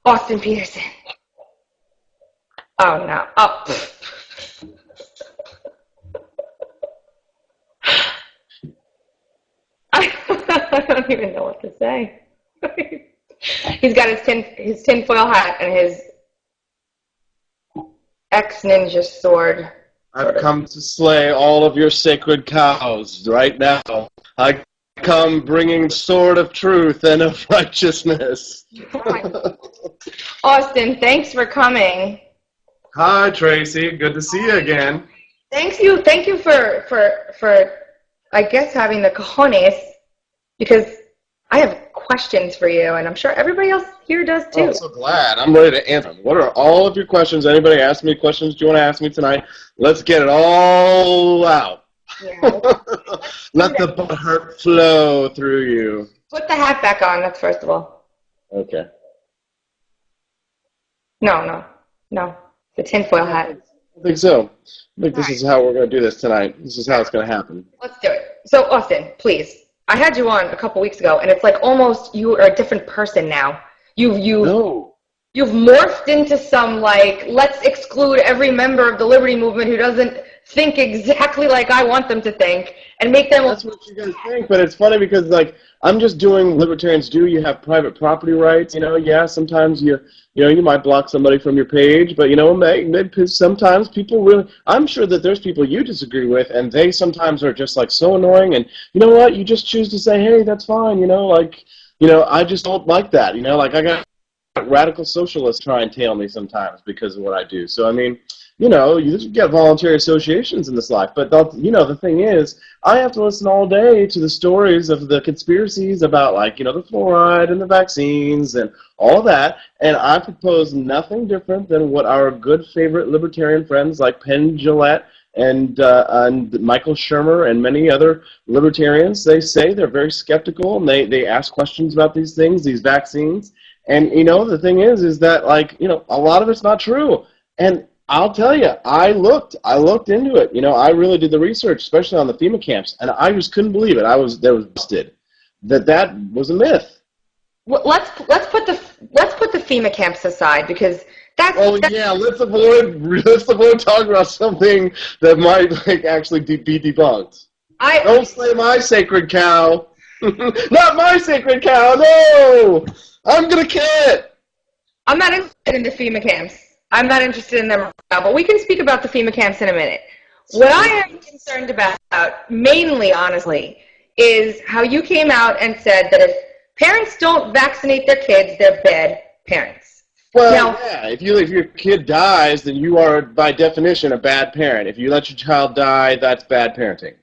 Austin Petersen. Oh, no. Oh. I don't even know what to say. He's got his tinfoil hat and his ex-ninja sword. I've come to slay all of your sacred cows right now. I come bringing sword of truth and of righteousness. Austin, thanks for coming. Hi, Tracy. Good to see you again. Thank you for I guess having the cojones, because I have questions for you, and I'm sure everybody else here does too. Oh, I'm so glad. I'm ready to answer them. What are all of your questions? Anybody ask me questions you want to ask me tonight? Let's get it all out. Yeah. Let the butthurt flow through you. Put the hat back on, that's first of all. Okay. No. The tinfoil hat. I think so. I think this is how we're going to do this tonight. This is how it's going to happen. Let's do it. So, Austin, please. I had you on a couple weeks ago, and it's like almost you are a different person now. You've morphed into some, like, let's exclude every member of the Liberty Movement who doesn't think exactly like I want them to think, and make them... That's what you guys think, but it's funny because, like, I'm just doing what libertarians do. You have private property rights, yeah, sometimes you might block somebody from your page, but, sometimes people really... I'm sure that there's people you disagree with, and they sometimes are just, like, so annoying, and you know what? You just choose to say, hey, that's fine, I just don't like that, I got radical socialists try and tail me sometimes because of what I do. So, you get voluntary associations in this life, but the thing is, I have to listen all day to the stories of the conspiracies about, the fluoride and the vaccines and all that, and I propose nothing different than what our good favorite libertarian friends like Penn Jillette and Michael Shermer and many other libertarians, they say. They're very skeptical, and they ask questions about these things, these vaccines, and, the thing is that, a lot of it's not true, and I'll tell you, I looked into it. I really did the research, especially on the FEMA camps, and I just couldn't believe it. I was busted that was a myth. Well, let's put the FEMA camps aside, because that's... Yeah, let's avoid talking about something that might actually be debunked. Don't slay my sacred cow. Not my sacred cow. No, I'm gonna kill it. I'm not interested in the FEMA camps. I'm not interested in them right now, but we can speak about the FEMA camps in a minute. What I am concerned about, mainly, honestly, is how you came out and said that if parents don't vaccinate their kids, they're bad parents. Well, yeah, if your kid dies, then you are, by definition, a bad parent. If you let your child die, that's bad parenting.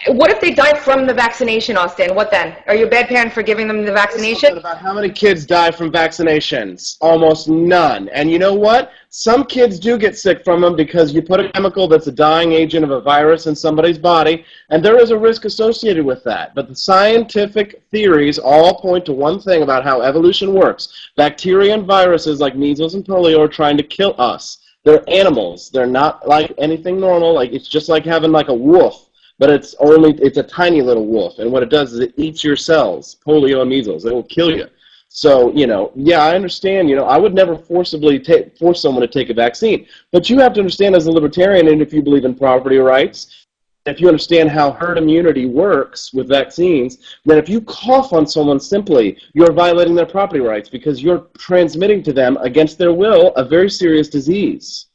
What if they die from the vaccination, Austin? What then? Are you a bad parent for giving them the vaccination? About how many kids die from vaccinations? Almost none. And you know what? Some kids do get sick from them because you put a chemical that's a dying agent of a virus in somebody's body, and there is a risk associated with that. But the scientific theories all point to one thing about how evolution works. Bacteria and viruses like measles and polio are trying to kill us. They're animals. They're not like anything normal. It's just like having a wolf. But it's a tiny little wolf, and what it does is it eats your cells, polio and measles. It will kill you. So, yeah, I understand, I would never force someone to take a vaccine. But you have to understand, as a libertarian, and if you believe in property rights, if you understand how herd immunity works with vaccines, then if you cough on someone simply, you're violating their property rights because you're transmitting to them, against their will, a very serious disease.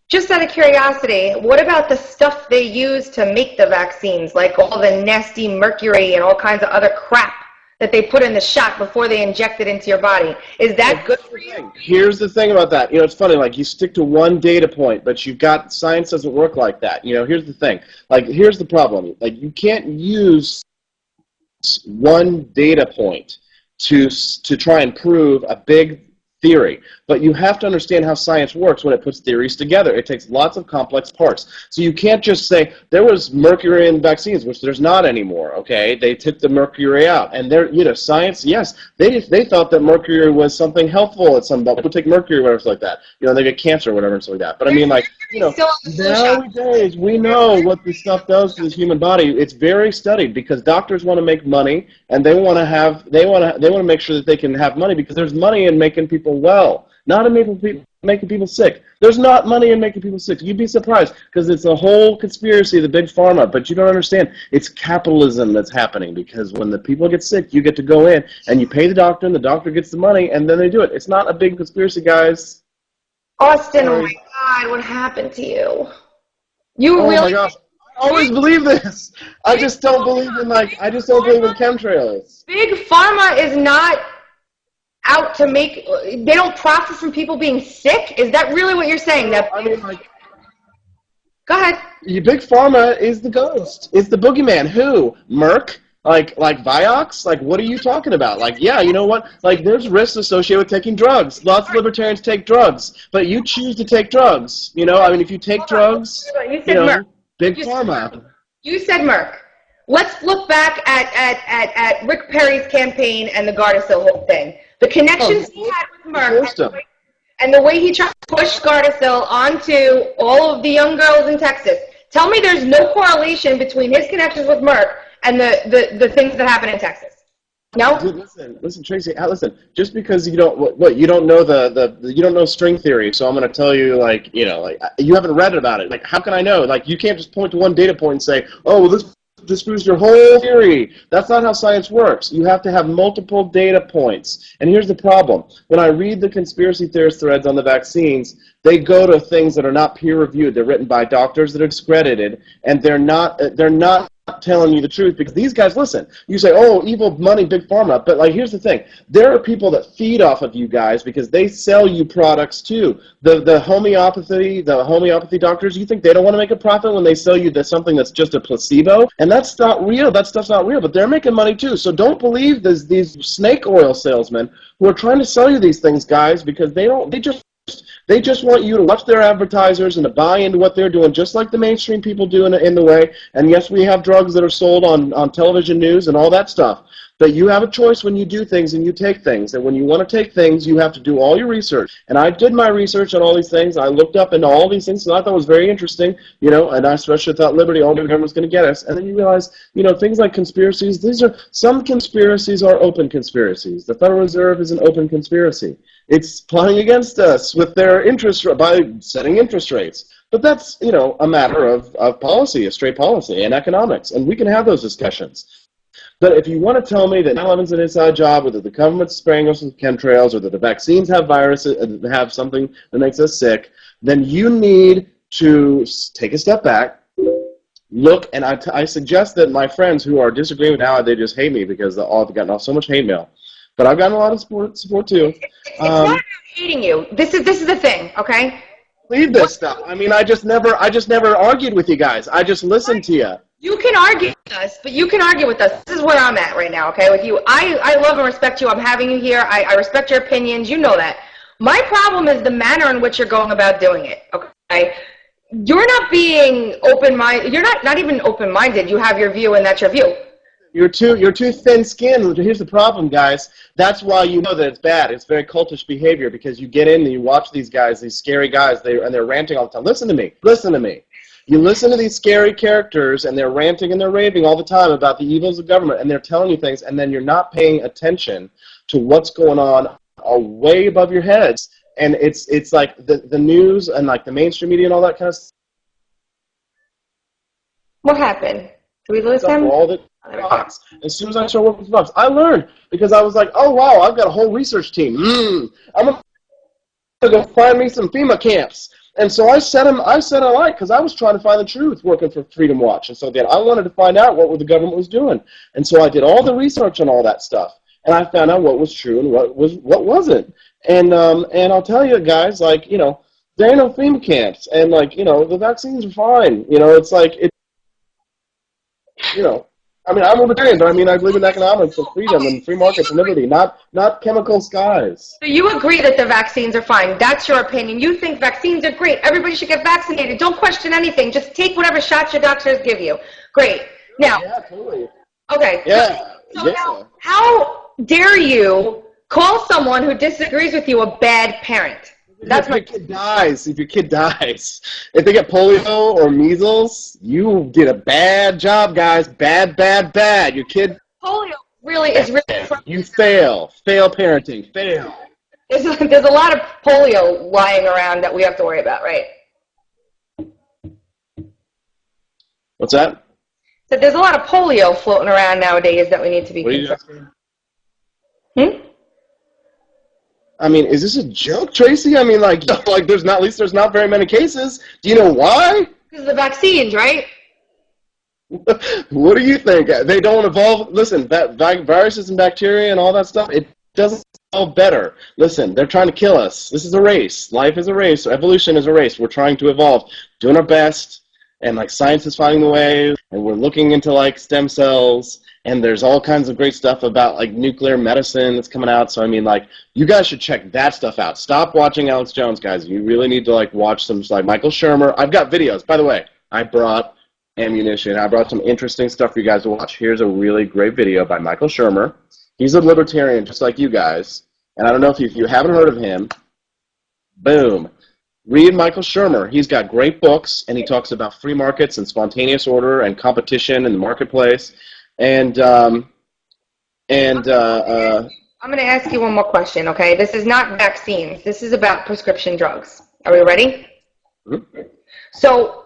Just out of curiosity, what about the stuff they use to make the vaccines, like all the nasty mercury and all kinds of other crap that they put in the shot before they inject it into your body? Is that good for you? Here's the thing about that. It's funny, you stick to one data point, but science doesn't work like that. Here's the thing. Here's the problem. You can't use one data point to try and prove a big theory. But you have to understand how science works when it puts theories together. It takes lots of complex parts. So you can't just say, there was mercury in vaccines, which there's not anymore, okay? They took the mercury out. And science, yes, they thought that mercury was something helpful at some level. People take mercury or whatever like that. They get cancer or whatever and stuff like that. But I mean, like, nowadays we know what this stuff does to the human body. It's very studied because doctors want to make money, and they want to make sure that they can have money because there's money in making people well, not in making people sick. There's not money in making people sick. You'd be surprised because it's a whole conspiracy, the big pharma, but you don't understand. It's capitalism that's happening because when the people get sick, you get to go in and you pay the doctor and the doctor gets the money and then they do it. It's not a big conspiracy, guys. Austin, oh my God, what happened to you? Oh my gosh. I always believe this. I just don't believe in chemtrails. Big pharma is not out to make, they don't profit from people being sick? Is that really what you're saying? That go ahead. Big pharma is the ghost. It's the boogeyman. Who? Merck? Like Vioxx? Like, what are you talking about? Like, yeah, you know what? Like, there's risks associated with taking drugs. Lots of libertarians take drugs, but you choose to take drugs. I mean, if you take drugs, you said Merck. Big pharma. You said Merck. Let's look back at Rick Perry's campaign and the Gardasil whole thing. The connections he had with Merck and the way he tried to push Gardasil onto all of the young girls in Texas. Tell me there's no correlation between his connections with Merck and the things that happen in Texas. No? Dude, listen, Tracy. Listen, just because you don't you don't know you don't know string theory, so I'm going to tell you you haven't read about it. Like, how can I know? Like, you can't just point to one data point and say, oh, well, this disproves your whole theory. That's not how science works. You have to have multiple data points. And here's the problem. When I read the conspiracy theorist threads on the vaccines, they go to things that are not peer-reviewed. They're written by doctors that are discredited, and they're not telling you the truth because these guys, listen, you say, oh, evil money, big pharma, but like, here's the thing. There are people that feed off of you guys because they sell you products too. The homeopathy doctors, you think they don't want to make a profit when they sell you something that's just a placebo? And that's not real. That stuff's not real, but they're making money too. So don't believe these snake oil salesmen who are trying to sell you these things, guys, because they just want you to watch their advertisers and to buy into what they're doing, just like the mainstream people do in the way. And yes, we have drugs that are sold on television news and all that stuff. But you have a choice when you do things and you take things. And when you want to take things, you have to do all your research. And I did my research on all these things. I looked up into all these things, and I thought it was very interesting, and I especially thought liberty, all the government was going to get us. And then you realize, things like conspiracies, some conspiracies are open conspiracies. The Federal Reserve is an open conspiracy. It's plotting against us with their by setting interest rates. But that's, a matter of policy, a straight policy, and economics. And we can have those discussions. But if you want to tell me that 9/11's an inside job, or that the government's spraying us with chemtrails, or that the vaccines have viruses, have something that makes us sick, then you need to take a step back, look, and I suggest that my friends who are disagreeing with now, they just hate me because I've gotten so much hate mail. But I've gotten a lot of support too. It's not about hating you. This is the thing, okay? Leave this stuff. I mean, I just never argued with you guys. I just listened to you. You can argue with us, but you can argue with us. This is where I'm at right now, okay, with you. I love and respect you. I'm having you here. I respect your opinions. You know that. My problem is the manner in which you're going about doing it, okay? You're not being open-minded. You're not even open-minded. You have your view, and that's your view. You're too thin-skinned. Here's the problem, guys. That's why you know that it's bad. It's very cultish behavior because you get in and you watch these guys, these scary guys, and they're ranting all the time. Listen to me. Listen to me. You listen to these scary characters, and they're ranting and they're raving all the time about the evils of government, and they're telling you things, and then you're not paying attention to what's going on way above your heads. And it's like the news and like the mainstream media and all that kind of stuff. What happened? Did we lose him? As soon as I started working with Fox, I learned because I was like, oh wow, I've got a whole research team. I'm gonna go find me some FEMA camps. And so I set a light because I was trying to find the truth working for Freedom Watch. And so then I wanted to find out what the government was doing. And so I did all the research on all that stuff. And I found out what was true and what wasn't. And I'll tell you guys, there ain't no FEMA camps. And the vaccines are fine. It's like, I mean, I'm a libertarian, but I mean, I believe in economics and freedom and free markets and liberty, not chemical skies. So you agree that the vaccines are fine. That's your opinion. You think vaccines are great. Everybody should get vaccinated. Don't question anything. Just take whatever shots your doctors give you. Great. Now. Yeah, totally. Okay. Yeah. So now, how dare you call someone who disagrees with you a bad parent? That's if your kid dies, if they get polio or measles, you did a bad job, guys. Bad. Your kid. Polio really is really. You fail parenting. There's a lot of polio lying around that we have to worry about, right? What's that? So there's a lot of polio floating around nowadays that we need to be concerned. I mean, is this a joke, Tracy? I mean, like there's not very many cases. Do you know why? Because of the vaccines, right? What do you think? They don't evolve. Listen, viruses and bacteria and all that stuff, it doesn't evolve better. Listen, they're trying to kill us. This is a race. Life is a race. Evolution is a race. We're trying to evolve, doing our best, and like science is finding the way, and we're looking into like stem cells. And there's all kinds of great stuff about like nuclear medicine that's coming out. So I mean, like, you guys should check that stuff out. Stop watching Alex Jones, guys. You really need to like watch some like Michael Shermer. I've got videos. By the way, I brought ammunition. I brought some interesting stuff for you guys to watch. Here's a really great video by Michael Shermer. He's a libertarian just like you guys. And I don't know if you haven't heard of him. Boom. Read Michael Shermer. He's got great books, and he talks about free markets and spontaneous order and competition in the marketplace. And I'm going to ask you one more question, okay? This is not vaccines. This is about prescription drugs. Are we ready? Mm-hmm. So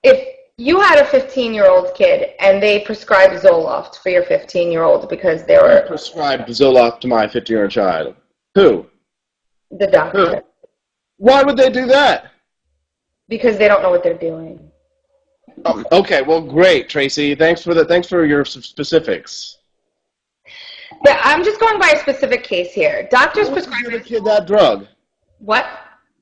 if you had a 15-year-old kid and they prescribed Zoloft for your 15-year-old because they were... Who prescribed Zoloft to my 15-year-old child? Who? The doctor. Who? Why would they do that? Because they don't know what they're doing. Okay, well, great, Tracy. Thanks for your specifics. Yeah, I'm just going by a specific case here. Doctors prescribe. Why would you give a kid that drug? What?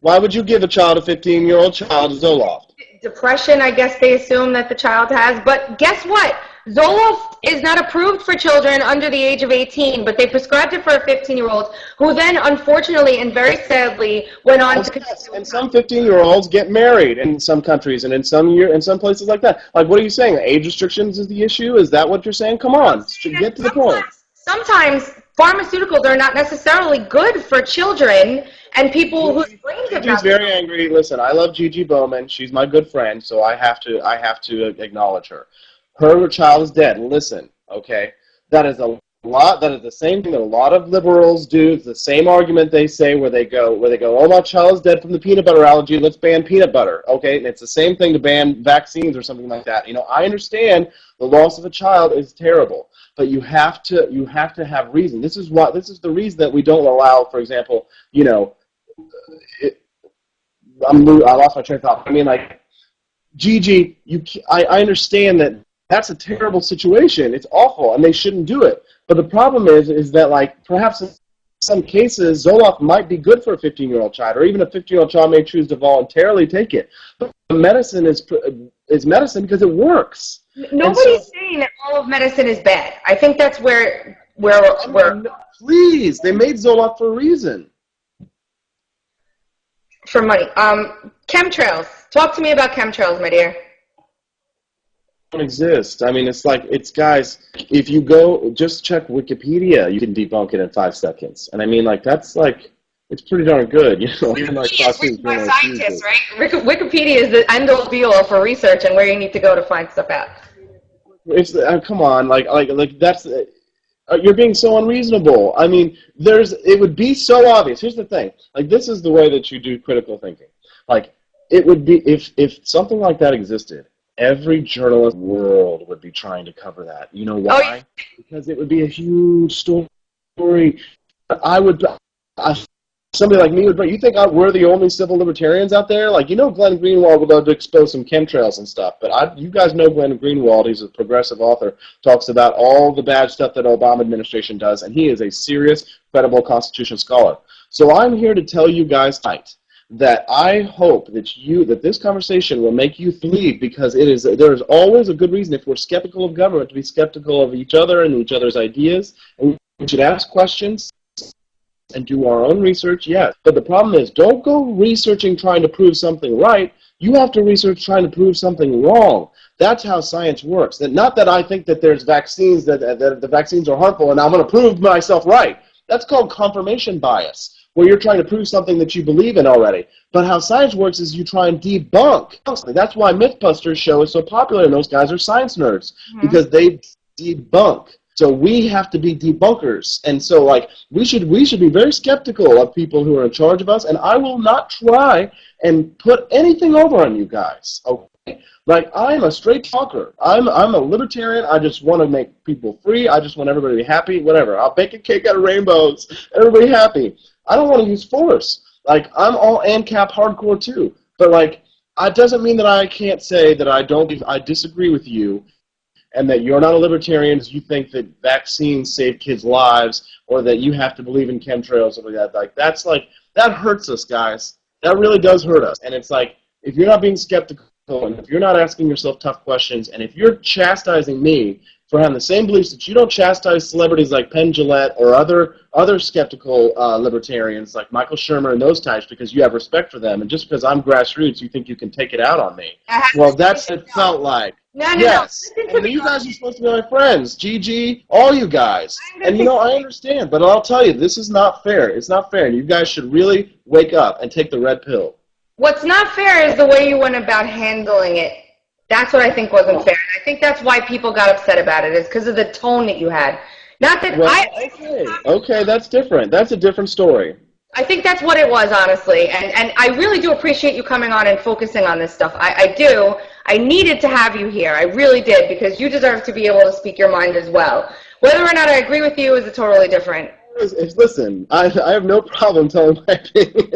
Why would you give a 15-year-old child Zoloft? Depression, I guess they assume that the child has. But guess what? Zoloft is not approved for children under the age of 18, but they prescribed it for a 15-year-old who then, unfortunately and very sadly, went on to... Yes, and some 15-year-olds get married in some countries and in some places like that. Like, what are you saying? Age restrictions is the issue? Is that what you're saying? Come on, get to the point. Sometimes pharmaceuticals are not necessarily good for children and people whose brains are... Gigi's very angry. Listen, I love Gigi Bowman. She's my good friend, so I have to acknowledge her. Her child is dead. Listen, okay? That is the same thing that a lot of liberals do. It's the same argument they say where they go, oh, my child is dead from the peanut butter allergy, let's ban peanut butter, okay? And it's the same thing to ban vaccines or something like that. You know, I understand the loss of a child is terrible, but you have to have reason. This is the reason that we don't allow, for example, you know, I lost my train of thought. I mean, like, Gigi, I understand that that's a terrible situation. It's awful, and they shouldn't do it. But the problem is that, like, perhaps in some cases, Zoloft might be good for a 15-year-old child, or even a 15-year-old child may choose to voluntarily take it. But medicine is medicine because it works. Nobody's saying that all of medicine is bad. I think that's where please, they made Zoloft for a reason. For money. Chemtrails. Talk to me about chemtrails, my dear. Exist. I mean, guys, if you go just check Wikipedia, you can debunk it in 5 seconds. And I mean, like, that's like, it's pretty darn good, you know. Wikipedia is written by scientists, right? Wikipedia is the end-all be-all for research and where you need to go to find stuff out. It's come on, like that's you're being so unreasonable. I mean, it would be so obvious. Here's the thing. Like, this is the way that you do critical thinking. Like, it would be if something like that existed. Every journalist in the world would be trying to cover that. You know why? Oh, yeah. Because it would be a huge story. Somebody like me would. You think we're the only civil libertarians out there? Like, you know, Glenn Greenwald would love to expose some chemtrails and stuff. But you guys know Glenn Greenwald. He's a progressive author. Talks about all the bad stuff that Obama administration does, and he is a serious, credible Constitution scholar. So I'm here to tell you guys tonight that I hope that this conversation will make you believe, because there is always a good reason, if we're skeptical of government, to be skeptical of each other and each other's ideas, and we should ask questions and do our own research, yes. But the problem is, don't go researching trying to prove something right. You have to research trying to prove something wrong. That's how science works. Not that I think that there's vaccines, that the vaccines are harmful, and I'm going to prove myself right. That's called confirmation bias, where you're trying to prove something that you believe in already. But how science works is you try and debunk. That's why Mythbusters show is so popular, and those guys are science nerds, because they debunk. So we have to be debunkers, and so we should be very skeptical of people who are in charge of us. And I will not try and put anything over on you guys. Okay, I'm a straight talker. I'm a libertarian. I just want to make people free. I just want everybody to be happy. Whatever. I'll bake a cake out of rainbows. Everybody happy. I don't want to use force. I'm all ANCAP hardcore too. But it doesn't mean that I can't say that I disagree with you, and that you're not a libertarian if you think that vaccines save kids' lives, or that you have to believe in chemtrails or that. That hurts us, guys. That really does hurt us. And it's if you're not being skeptical, and if you're not asking yourself tough questions, and if you're chastising me for having the same beliefs that you don't chastise celebrities like Penn Jillette or other skeptical libertarians like Michael Shermer and those types, because you have respect for them, and just because I'm grassroots, you think you can take it out on me. Well, that's what it felt like. No. Yes, and you guys are supposed to be my friends, Gigi, all you guys. And I understand, but I'll tell you, this is not fair. It's not fair, and you guys should really wake up and take the red pill. What's not fair is the way you went about handling it. That's what I think wasn't fair. And I think that's why people got upset about it, is because of the tone that you had. Not that Okay, that's different. That's a different story. I think that's what it was, honestly. And I really do appreciate you coming on and focusing on this stuff. I do. I needed to have you here. I really did, because you deserve to be able to speak your mind as well. Whether or not I agree with you is a totally different. Listen, I have no problem telling my opinion.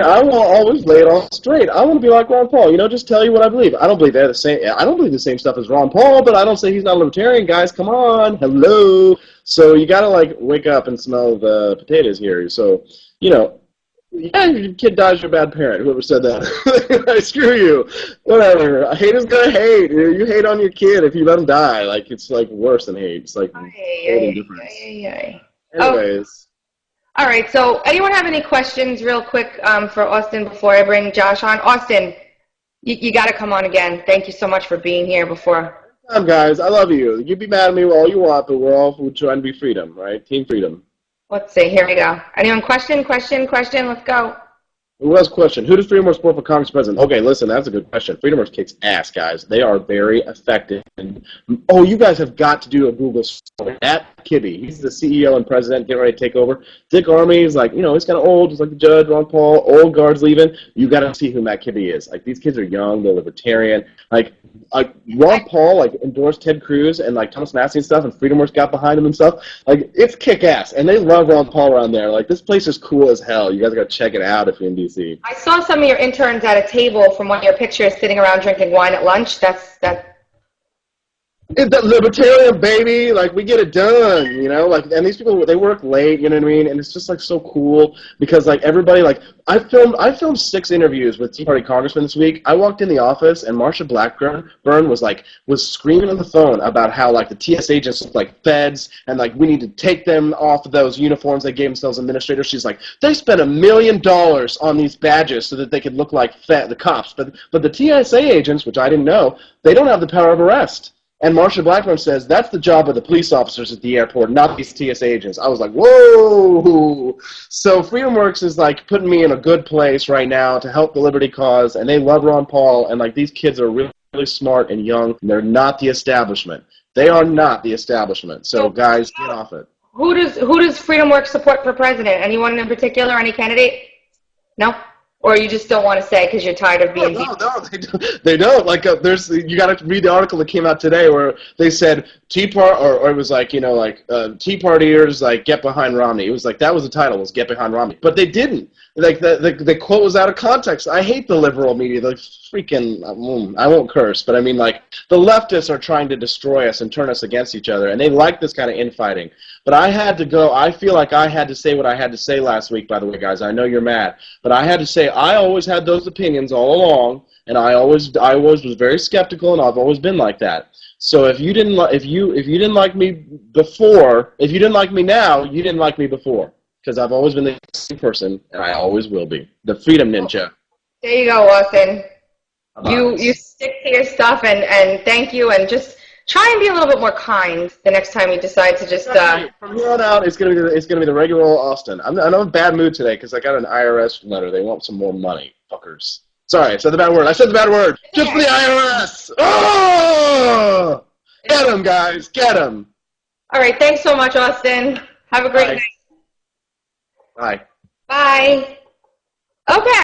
I want to always lay it all straight. I want to be like Ron Paul, just tell you what I believe. I don't believe they're the same. I don't believe the same stuff as Ron Paul, but I don't say he's not a libertarian, guys. Come on, hello. So you got to wake up and smell the potatoes here. So, your kid dies, you're a bad parent. Whoever said that. Screw you. Whatever. Hate is gonna hate. You hate on your kid if you let him die. It's worse than hate. It's indifference. Anyways. All right, so anyone have any questions real quick for Austin before I bring Josh on? Austin, you got to come on again. Thank you so much for being here before. Come on, guys. I love you. You be mad at me all you want, but we're all trying to be freedom, right? Team freedom. Let's see. Here we go. Anyone question? Let's go. Who has a question? Who does Freedom Works support for Congress president? Okay, listen, that's a good question. Freedom Works kicks ass, guys. They are very effective. And, you guys have got to do a Google story. Matt Kibbe, he's the CEO and president, getting ready to take over. Dick Armey is he's kind of old, just like the judge, Ron Paul, old guard's leaving. You got to see who Matt Kibbe is. These kids are young, they're libertarian. Ron Paul, endorsed Ted Cruz and, Thomas Massie and stuff, and Freedom Works got behind him and stuff. It's kick-ass, and they love Ron Paul around there. This place is cool as hell. You guys got to check it out if you're in D.C. I saw some of your interns at a table from one of your pictures sitting around drinking wine at lunch. It's that libertarian, baby. We get it done, and these people, they work late, you know what I mean? And it's just, so cool because, everybody, I filmed 6 interviews with Tea Party congressmen this week. I walked in the office, and Marsha Blackburn was screaming on the phone about how, the TS agents look like feds, and, we need to take them off of those uniforms they gave themselves administrators. She's like, they spent $1 million on these badges so that they could look like the cops. But the TSA agents, which I didn't know, they don't have the power of arrest. And Marsha Blackburn says that's the job of the police officers at the airport, not these TSA agents. I was like, whoa! So Freedom Works is putting me in a good place right now to help the liberty cause, and they love Ron Paul, and these kids are really, really smart and young, and they're not the establishment. They are not the establishment. So guys, get off it. Who does Freedom Works support for president? Anyone in particular? Any candidate? No? Or you just don't want to say because you're tired of being... No, they don't. You got to read the article that came out today where they said Tea Party, or it was Tea Partiers get behind Romney. It was that was the title, was Get Behind Romney. But they didn't. The quote was out of context. I hate the liberal media. I won't curse, but I mean the leftists are trying to destroy us and turn us against each other, and they like this kind of infighting. But I had to go. I feel like I had to say what I had to say last week, by the way, guys. I know you're mad. But I had to say I always had those opinions all along, and I always was very skeptical, and I've always been like that. So if you didn't if you didn't like me before, if you didn't like me now, you didn't like me before. Because I've always been the same person, and I always will be. The Freedom Ninja. There you go, Austin. You stick to your stuff, and thank you, and just try and be a little bit more kind the next time you decide to just. From here on out, it's gonna be the regular old Austin. I'm in a bad mood today because I got an IRS letter. They want some more money, fuckers. Sorry, I said the bad word. Just for the IRS. Oh! Get them, guys. Get them. All right. Thanks so much, Austin. Have a great night. Bye. Bye. Okay.